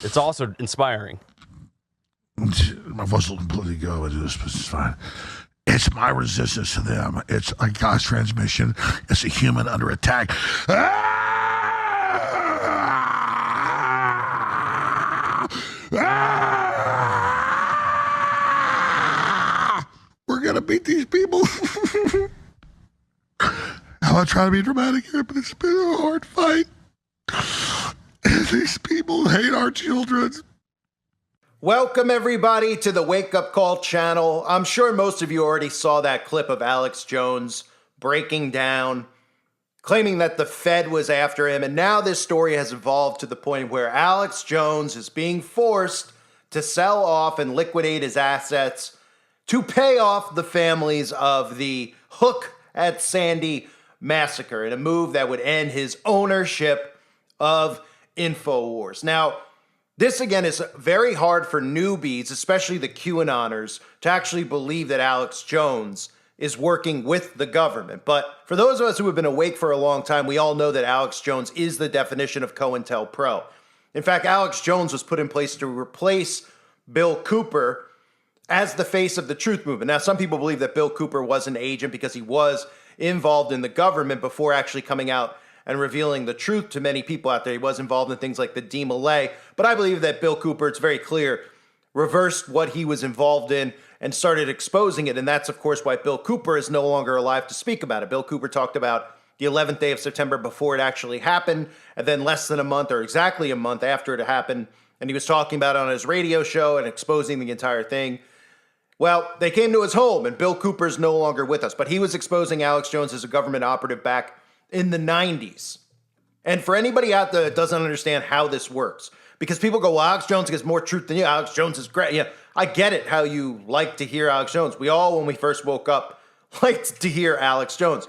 It's also inspiring. My voice will completely go into this, but it's fine. It's my resistance to them. It's a God's transmission. It's a human under attack. We're going to beat these people. I'm not trying to be dramatic here, but it's been a hard fight. These people hate our children. Welcome, everybody, to the Wake Up Call channel. I'm sure most of you already saw that clip of Alex Jones breaking down, claiming that the Fed was after him. And now this story has evolved to the point where Alex Jones is being forced to sell off and liquidate his assets to pay off the families of the Hook at Sandy massacre in a move that would end his ownership of InfoWars. Now, this, again, is very hard for newbies, especially the QAnoners, to actually believe that Alex Jones is working with the government. But for those of us who have been awake for a long time, we all know that Alex Jones is the definition of COINTELPRO. In fact, Alex Jones was put in place to replace Bill Cooper as the face of the truth movement. Now, some people believe that Bill Cooper was an agent because he was involved in the government before actually coming out and revealing the truth to many people out there. He was involved in things like the DeMolay, but I believe that Bill Cooper, it's very clear, reversed what he was involved in and started exposing it. And that's, of course, why Bill Cooper is no longer alive to speak about it. Bill Cooper talked about the 11th day of September before it actually happened, and then less than a month or exactly a month after it happened. And he was talking about it on his radio show and exposing the entire thing. Well, they came to his home, and Bill Cooper's no longer with us, but he was exposing Alex Jones as a government operative back in the 90s. And for anybody out there that doesn't understand how this works, because people go, well, Alex Jones gets more truth than you. Alex Jones is great. Yeah, I get it, how you like to hear Alex Jones. We all, when we first woke up, liked to hear Alex Jones.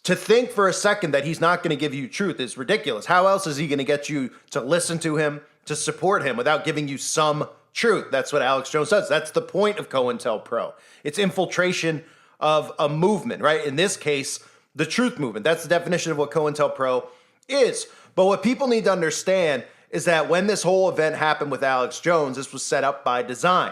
To think for a second that he's not going to give you truth is ridiculous. How else is he going to get you to listen to him, to support him without giving you some truth? That's what Alex Jones does. That's the point of COINTELPRO. It's infiltration of a movement, right? In this case, the truth movement. That's the definition of what COINTELPRO is. But what people need to understand is that when this whole event happened with Alex Jones, this was set up by design.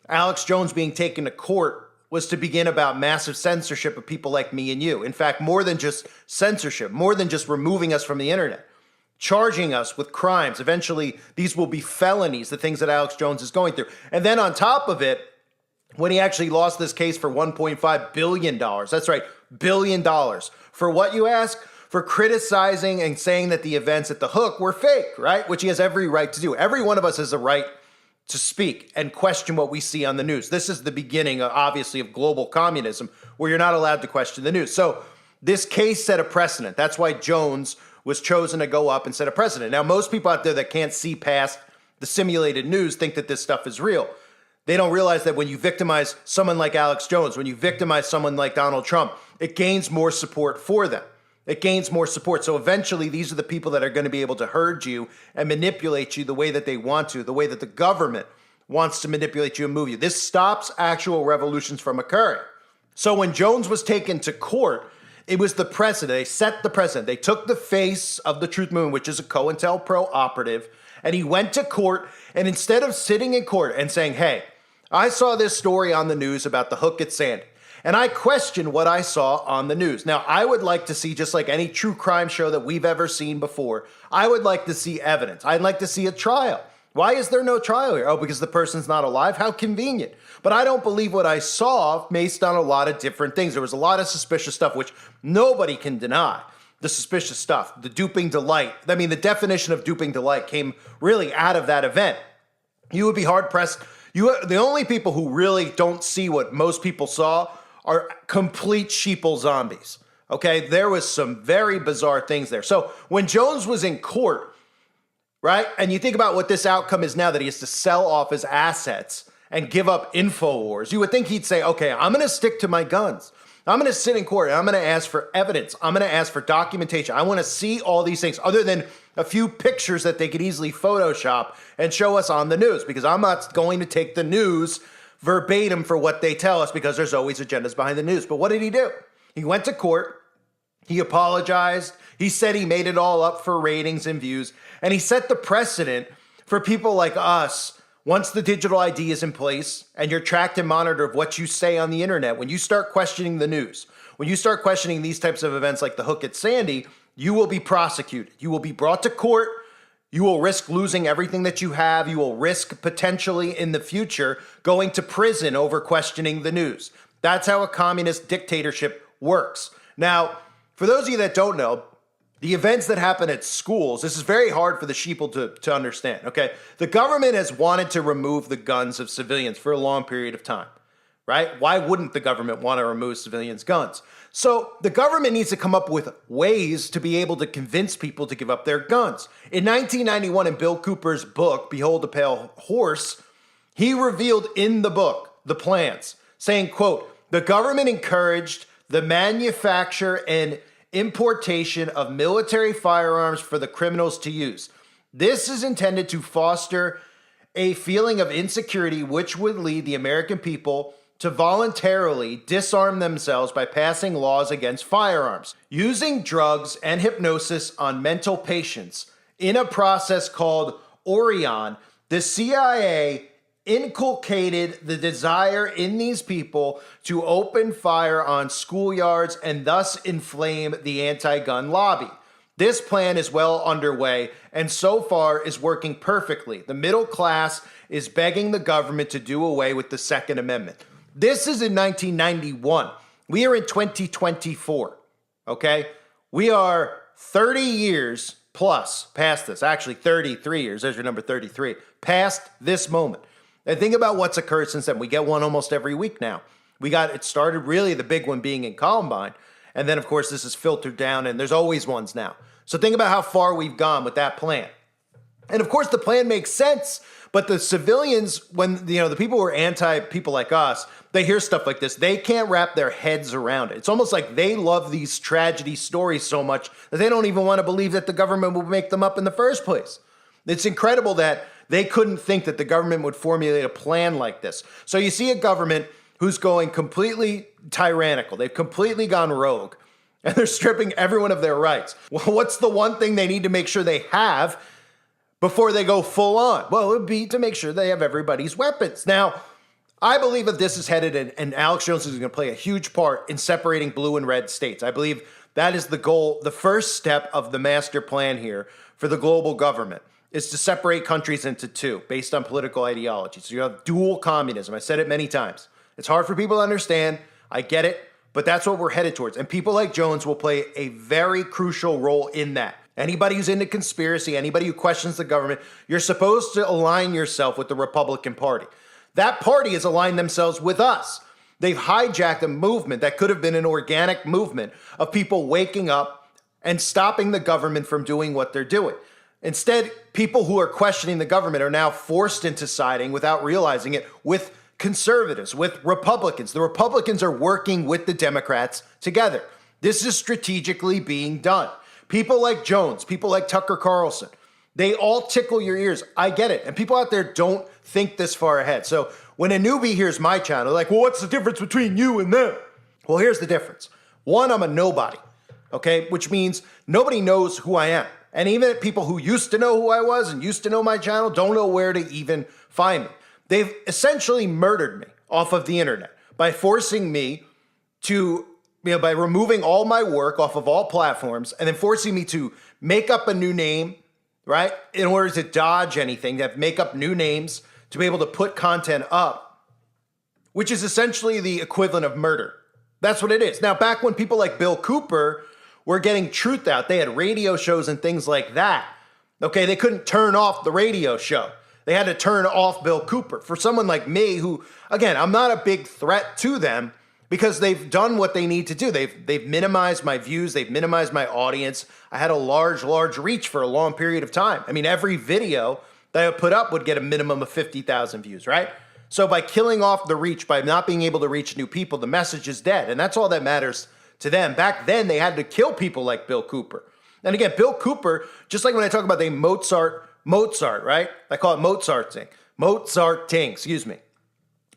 Alex Jones being taken to court was to begin about massive censorship of people like me and you. In fact, more than just censorship, more than just removing us from the internet, charging us with crimes. Eventually, these will be felonies, the things that Alex Jones is going through. And then on top of it, when he actually lost this case for $1.5 billion, that's right, $1 billion. For what, you ask? For criticizing and saying that the events at the Hook were fake, right? Which he has every right to do. Every one of us has a right to speak and question what we see on the news. This is the beginning, obviously, of global communism, where you're not allowed to question the news. So this case set a precedent. That's why Jones was chosen to go up and set a precedent. Now, most people out there that can't see past the simulated news think that this stuff is real. They don't realize that when you victimize someone like Alex Jones, when you victimize someone like Donald Trump, it gains more support for them. It gains more support. So eventually, these are the people that are going to be able to herd you and manipulate you the way that they want to, the way that the government wants to manipulate you and move you. This stops actual revolutions from occurring. So when Jones was taken to court, it was the precedent. They set the precedent. They took the face of the truth movement, which is a COINTELPRO operative, and he went to court. And instead of sitting in court and saying, hey, I saw this story on the news about the Hook at Sandy, and I question what I saw on the news. Now, I would like to see, just like any true crime show that we've ever seen before, I would like to see evidence. I'd like to see a trial. Why is there no trial here? Oh, because the person's not alive? How convenient. But I don't believe what I saw based on a lot of different things. There was a lot of suspicious stuff, which nobody can deny. The suspicious stuff, the duping delight. I mean, the definition of duping delight came really out of that event. You would be hard-pressed. The only people who really don't see what most people saw are complete sheeple zombies. Okay, there was some very bizarre things there. So when Jones was in court, right, and you think about what this outcome is now, that he has to sell off his assets and give up InfoWars, you would think he'd say, okay, I'm going to stick to my guns. I'm going to sit in court and I'm going to ask for evidence. I'm going to ask for documentation. I want to see all these things other than a few pictures that they could easily Photoshop and show us on the news, because I'm not going to take the news verbatim for what they tell us, because there's always agendas behind the news. But what did he do? He went to court. He apologized. He said he made it all up for ratings and views. And he set the precedent For people like us, once the digital ID is in place and you're tracked and monitored of what you say on the internet, when you start questioning the news, when you start questioning these types of events like the hook at Sandy, you will be prosecuted. You will be brought to court. You will risk losing everything that you have. You will risk potentially in the future going to prison over questioning the news. That's how a communist dictatorship works. Now, for those of you that don't know, the events that happen at schools, this is very hard for the sheeple to understand, okay? The government has wanted to remove the guns of civilians for a long period of time, right? Why wouldn't the government want to remove civilians' guns? So the government needs to come up with ways to be able to convince people to give up their guns. In 1991, in Bill Cooper's book, Behold the Pale Horse, he revealed in the book the plans, saying, quote, the government encouraged the manufacture and importation of military firearms for the criminals to use. This is intended to foster a feeling of insecurity, which would lead the American people to voluntarily disarm themselves by passing laws against firearms, using drugs and hypnosis on mental patients. In a process called Orion, the CIA inculcated the desire in these people to open fire on schoolyards and thus inflame the anti-gun lobby. This plan is well underway and so far is working perfectly. The middle class is begging the government to do away with the Second Amendment. This is in 1991. We are in 2024, okay? We are 30 years plus past this, actually 33 years, there's your number 33, past this moment. And think about what's occurred since then. We get one almost every week now. It started really the big one being in Columbine. And then, of course, this is filtered down and there's always ones now. So think about how far we've gone with that plan. And of course, the plan makes sense. But the civilians, when, the people who are anti-people like us, they hear stuff like this. They can't wrap their heads around it. It's almost like they love these tragedy stories so much that they don't even want to believe that the government will make them up in the first place. It's incredible that they couldn't think that the government would formulate a plan like this. So you see a government who's going completely tyrannical. They've completely gone rogue, and they're stripping everyone of their rights. Well, what's the one thing they need to make sure they have before they go full on? Well, it would be to make sure they have everybody's weapons. Now, I believe that this is headed, and Alex Jones is going to play a huge part in separating blue and red states. I believe that is the goal, the first step of the master plan here for the global government, is to separate countries into two based on political ideology. So you have dual communism. I said it many times. It's hard for people to understand. I get it, but that's what we're headed towards. And people like Jones will play a very crucial role in that. Anybody who's into conspiracy, anybody who questions the government, you're supposed to align yourself with the Republican Party. That party has aligned themselves with us. They've hijacked a movement that could have been an organic movement of people waking up and stopping the government from doing what they're doing. Instead, people who are questioning the government are now forced into siding without realizing it with conservatives, with Republicans. The Republicans are working with the Democrats together. This is strategically being done. People like Jones, people like Tucker Carlson, they all tickle your ears. I get it. And people out there don't think this far ahead. So when a newbie hears my channel, they're like, well, what's the difference between you and them? Well, here's the difference. One, I'm a nobody, okay? Which means nobody knows who I am. And even people who used to know who I was and used to know my channel don't know where to even find me. They've essentially murdered me off of the internet by forcing me to, by removing all my work off of all platforms and then forcing me to make up a new name, right? In order to dodge anything, to make up new names, to be able to put content up, which is essentially the equivalent of murder. That's what it is. Now, back when people like Bill Cooper were getting truth out, they had radio shows and things like that. Okay, they couldn't turn off the radio show. They had to turn off Bill Cooper. For someone like me who, again, I'm not a big threat to them because they've done what they need to do. They've minimized my views. They've minimized my audience. I had a large reach for a long period of time. I mean, every video that I put up would get a minimum of 50,000 views, right? So by killing off the reach, by not being able to reach new people, the message is dead. And that's all that matters to them. Back then, they had to kill people like Bill Cooper. And again, Bill Cooper, just like when I talk about the Mozart, right? I call it Mozarting, excuse me.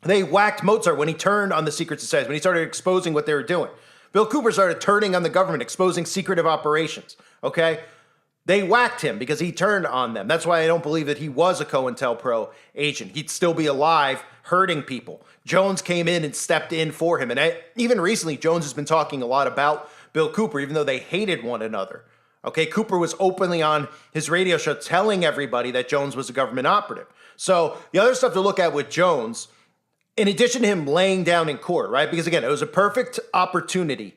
They whacked Mozart when he turned on the secret societies, when he started exposing what they were doing. Bill Cooper started turning on the government, exposing secretive operations, okay? they whacked him because he turned on them. That's why I don't believe that he was a COINTELPRO agent. He'd still be alive hurting people. Jones came in and stepped in for him. And even recently, Jones has been talking a lot about Bill Cooper, even though they hated one another. Okay, Cooper was openly on his radio show telling everybody that Jones was a government operative. So the other stuff to look at with Jones, in addition to him laying down in court, right? Because again, it was a perfect opportunity.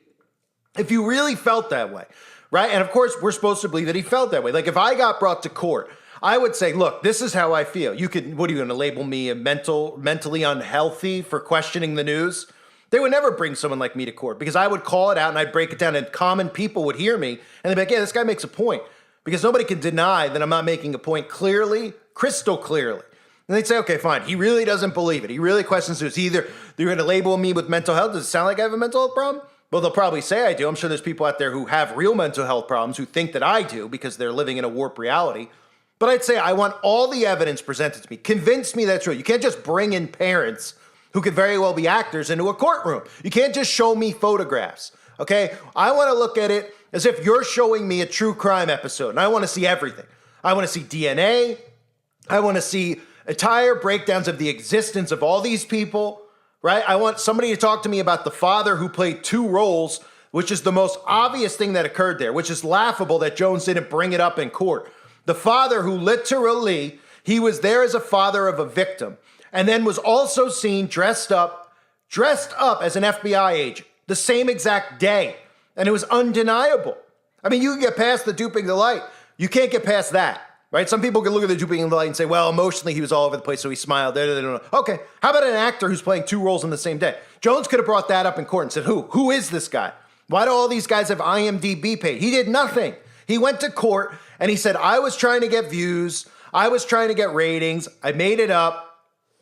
If you really felt that way, right? And of course, we're supposed to believe that he felt that way. Like if I got brought to court, I would say, look, this is how I feel. What are you going to label me a mentally unhealthy for questioning the news? They would never bring someone like me to court because I would call it out and I'd break it down and common people would hear me and they'd be like, yeah, this guy makes a point. Because nobody can deny that I'm not making a point clearly, crystal clearly. And they'd say, okay, fine. He really doesn't believe it. He really questions it. Either they're going to label me with mental health. Does it sound like I have a mental health problem? Well, they'll probably say I do. I'm sure there's people out there who have real mental health problems who think that I do because they're living in a warped reality. But I'd say I want all the evidence presented to me. Convince me that's true. You can't just bring in parents who could very well be actors into a courtroom. You can't just show me photographs, okay? I want to look at it as if you're showing me a true crime episode, and I want to see everything. I want to see DNA. I want to see entire breakdowns of the existence of all these people, right? I want somebody to talk to me about the father who played two roles, which is the most obvious thing that occurred there, which is laughable that Jones didn't bring it up in court. The father who literally, he was there as a father of a victim and then was also seen dressed up as an FBI agent the same exact day. And it was undeniable. I mean, you can get past the duping the light. You can't get past that. Right? Some people can look at the duping the light and say, well, emotionally, he was all over the place, so he smiled. Okay, how about an actor who's playing two roles in the same day? Jones could have brought that up in court and said, who is this guy? Why do all these guys have IMDb paid? He did nothing. He went to court and he said, I was trying to get views. I was trying to get ratings. I made it up,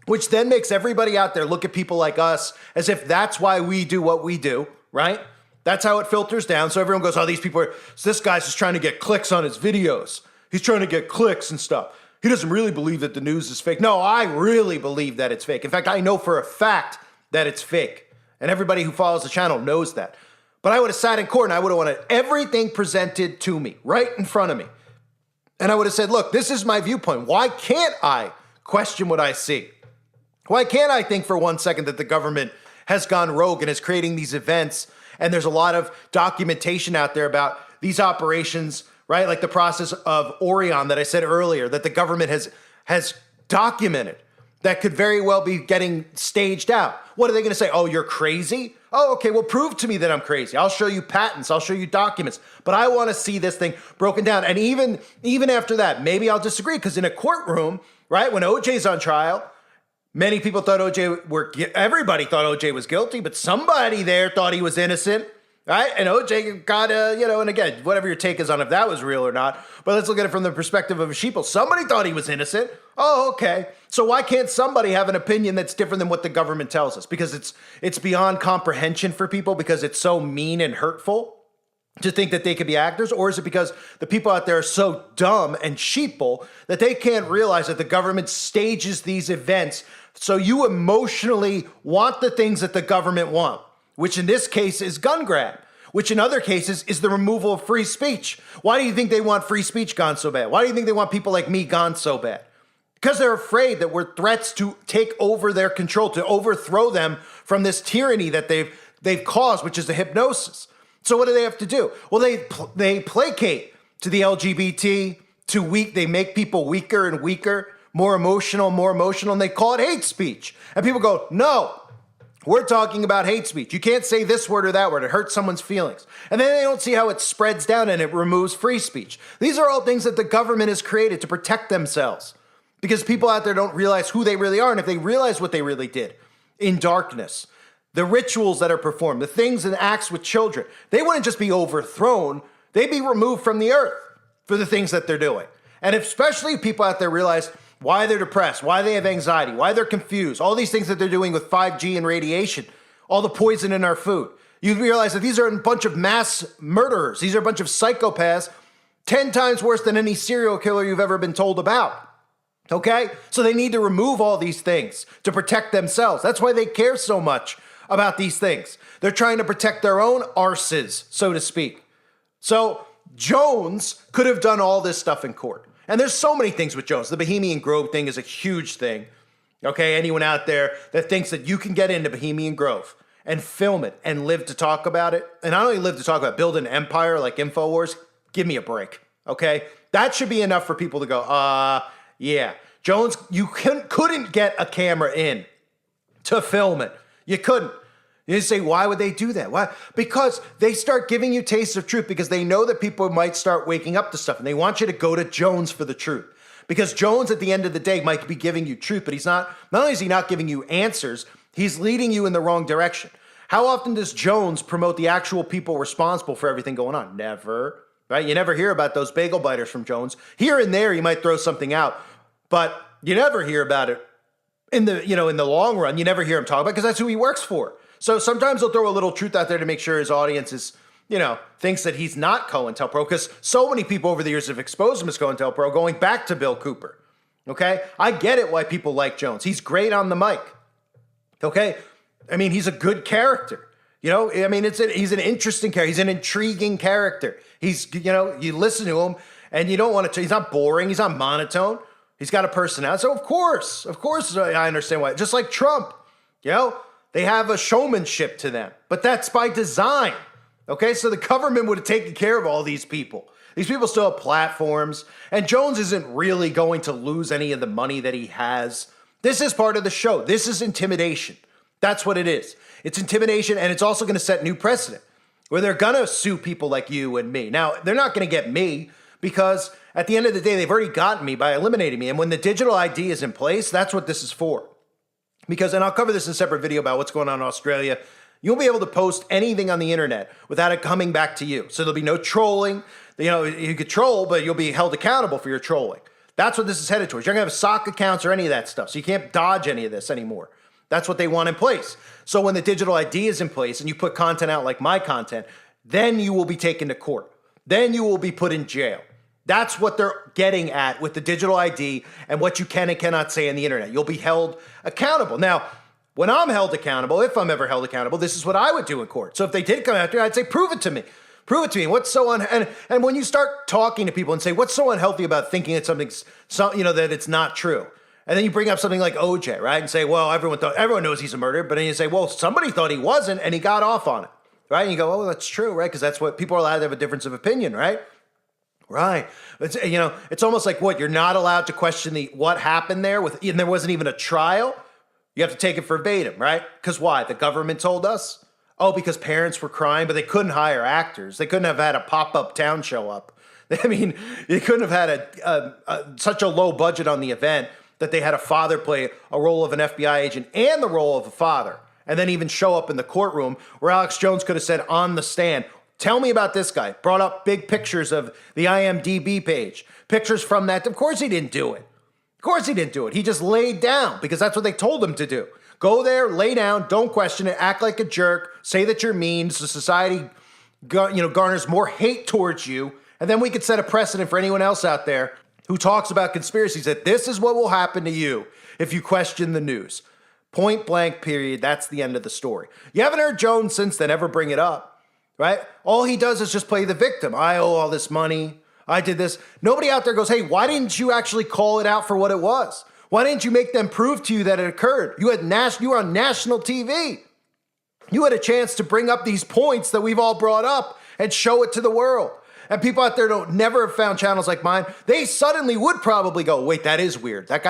which then makes everybody out there look at people like us as if that's why we do what we do, right? That's how it filters down. So everyone goes, oh, these people are, so this guy's just trying to get clicks on his videos. He's trying to get clicks and stuff. He doesn't really believe that the news is fake. No, I really believe that it's fake. In fact, I know for a fact that it's fake. And everybody who follows the channel knows that. But I would have sat in court and I would have wanted everything presented to me, right in front of me. And I would have said, look, this is my viewpoint. Why can't I question what I see? Why can't I think for 1 second that the government has gone rogue and is creating these events? And there's a lot of documentation out there about these operations, right? Like the process of Orion that I said earlier, that the government has documented that could very well be getting staged out. What are they going to say? Oh, you're crazy? Oh, okay, well, prove to me that I'm crazy. I'll show you patents. I'll show you documents. But I want to see this thing broken down. And even after that, maybe I'll disagree because in a courtroom, right, when OJ's on trial, many people thought everybody thought OJ was guilty, but somebody there thought he was innocent. Right? And OJ got and again, whatever your take is on if that was real or not, but let's look at it from the perspective of a sheeple. Somebody thought he was innocent. Oh, okay. So why can't somebody have an opinion that's different than what the government tells us? Because it's beyond comprehension for people because it's so mean and hurtful to think that they could be actors? Or is it because the people out there are so dumb and sheeple that they can't realize that the government stages these events so you emotionally want the things that the government want? Which in this case is gun grab, which in other cases is the removal of free speech. Why do you think they want free speech gone so bad? Why do you think they want people like me gone so bad? Because they're afraid that we're threats to take over their control, to overthrow them from this tyranny that they've caused, which is the hypnosis. So what do they have to do? Well, they placate to the LGBT, they make people weaker and weaker, more emotional, and they call it hate speech. And people go, no. We're talking about hate speech. You can't say this word or that word. It hurts someone's feelings. And then they don't see how it spreads down and it removes free speech. These are all things that the government has created to protect themselves because people out there don't realize who they really are. And if they realize what they really did in darkness, the rituals that are performed, the things and acts with children, they wouldn't just be overthrown. They'd be removed from the earth for the things that they're doing. And especially people out there realize why they're depressed, why they have anxiety, why they're confused, all these things that they're doing with 5G and radiation, all the poison in our food. You realize that these are a bunch of mass murderers. These are a bunch of psychopaths, 10 times worse than any serial killer you've ever been told about. Okay? So they need to remove all these things to protect themselves. That's why they care so much about these things. They're trying to protect their own arses, so to speak. So Jones could have done all this stuff in court. And there's so many things with Jones. The Bohemian Grove thing is a huge thing. Okay, anyone out there that thinks that you can get into Bohemian Grove and film it and live to talk about it, and not only live to talk about it, build an empire like InfoWars, give me a break, okay? That should be enough for people to go, yeah. Jones, you couldn't get a camera in to film it. You couldn't. You say, why would they do that? Why? Because they start giving you tastes of truth because they know that people might start waking up to stuff and they want you to go to Jones for the truth. Because Jones, at the end of the day, might be giving you truth, but not only is he not giving you answers, he's leading you in the wrong direction. How often does Jones promote the actual people responsible for everything going on? Never, right? You never hear about those bagel biters from Jones. Here and there, he might throw something out, but you never hear about it in the long run. You never hear him talk about it because that's who he works for. So sometimes he'll throw a little truth out there to make sure his audience is, thinks that he's not COINTELPRO, because so many people over the years have exposed him as COINTELPRO, going back to Bill Cooper. Okay? I get it why people like Jones. He's great on the mic. Okay? I mean, he's a good character. He's an interesting character. He's an intriguing character. He's, you listen to him and you don't want to, he's not boring. He's not monotone. He's got a personality. So of course, I understand why. Just like Trump, they have a showmanship to them, but that's by design. Okay, so the government would have taken care of all these people. These people still have platforms, and Jones isn't really going to lose any of the money that he has. This is part of the show. This is intimidation. That's what it is. It's intimidation, and it's also going to set new precedent where they're going to sue people like you and me. Now, they're not going to get me because at the end of the day, they've already gotten me by eliminating me. And when the digital ID is in place, that's what this is for. Because, and I'll cover this in a separate video about what's going on in Australia, you'll be able to post anything on the internet without it coming back to you. So there'll be no trolling. You could troll, but you'll be held accountable for your trolling. That's what this is headed towards. You're not going to have sock accounts or any of that stuff. So you can't dodge any of this anymore. That's what they want in place. So when the digital ID is in place and you put content out like my content, then you will be taken to court. Then you will be put in jail. That's what they're getting at with the digital ID and what you can and cannot say on the internet. You'll be held accountable. Now, when I'm held accountable, if I'm ever held accountable, this is what I would do in court. So if they did come after me, I'd say, prove it to me. Prove it to me. What's so and when you start talking to people and say, what's so unhealthy about thinking it's that it's not true? And then you bring up something like OJ, right? And say, well, everyone knows he's a murderer. But then you say, well, somebody thought he wasn't and he got off on it, right? And you go, oh, that's true, right? Because that's what people are allowed to have a difference of opinion, right? Right. It's almost like what? You're not allowed to question what happened there and there wasn't even a trial. You have to take it verbatim, right? Because why? The government told us? Oh, because parents were crying, but they couldn't hire actors. They couldn't have had a pop-up town show up. I mean, you couldn't have had such a low budget on the event that they had a father play a role of an FBI agent and the role of a father, and then even show up in the courtroom where Alex Jones could have said on the stand, tell me about this guy. Brought up big pictures of the IMDb page, pictures from that. Of course he didn't do it. Of course he didn't do it. He just laid down because that's what they told him to do. Go there, lay down, don't question it, act like a jerk, say that you're mean, so society garners more hate towards you, and then we could set a precedent for anyone else out there who talks about conspiracies that this is what will happen to you if you question the news. Point blank, period. That's the end of the story. You haven't heard Jones since then ever bring it up, right? All he does is just play the victim. I owe all this money. I did this. Nobody out there goes, hey, why didn't you actually call it out for what it was? Why didn't you make them prove to you that it occurred? You were on national TV. You had a chance to bring up these points that we've all brought up and show it to the world. And people out there don't never have found channels like mine. They suddenly would probably go, wait, that is weird. That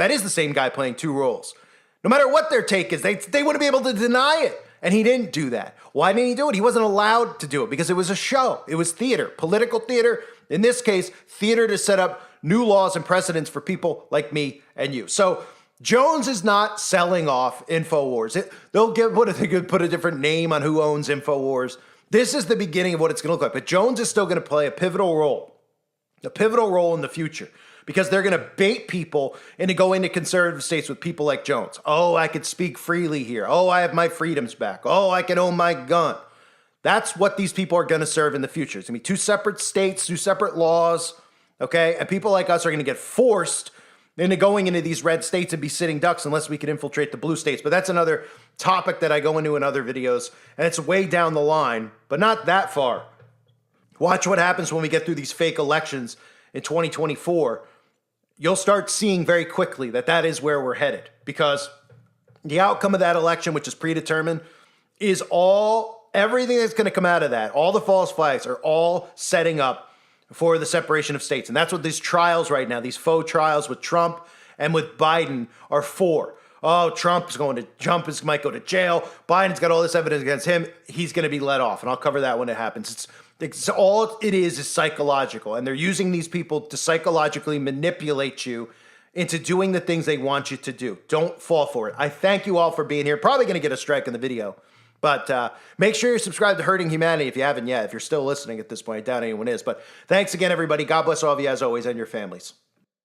is the same guy playing two roles. No matter what their take is, they wouldn't be able to deny it. And he didn't do that. Why didn't he do it? He wasn't allowed to do it because it was a show. It was theater, political theater. In this case, theater to set up new laws and precedents for people like me and you. So Jones is not selling off InfoWars. They could put a different name on who owns InfoWars. This is the beginning of what it's going to look like. But Jones is still going to play a pivotal role in the future, because they're going to bait people into going to conservative states with people like Jones. Oh, I could speak freely here. Oh, I have my freedoms back. Oh, I can own my gun. That's what these people are going to serve in the future. It's going to be two separate states, two separate laws, okay? And people like us are going to get forced into going into these red states and be sitting ducks unless we can infiltrate the blue states. But that's another topic that I go into in other videos, and it's way down the line, but not that far. Watch what happens when we get through these fake elections in 2024. You'll start seeing very quickly that that is where we're headed, because the outcome of that election, which is predetermined, is everything that's going to come out of that. All the false flags are all setting up for the separation of states. And that's what these trials right now, these faux trials with Trump and with Biden are for. Oh, Trump might go to jail. Biden's got all this evidence against him. He's going to be let off. And I'll cover that when it happens. It's all it is psychological. And they're using these people to psychologically manipulate you into doing the things they want you to do. Don't fall for it. I thank you all for being here. Probably going to get a strike in the video. But make sure you're subscribed to Hurting Humanity if you haven't yet. If you're still listening at this point, I doubt anyone is. But thanks again, everybody. God bless all of you as always and your families.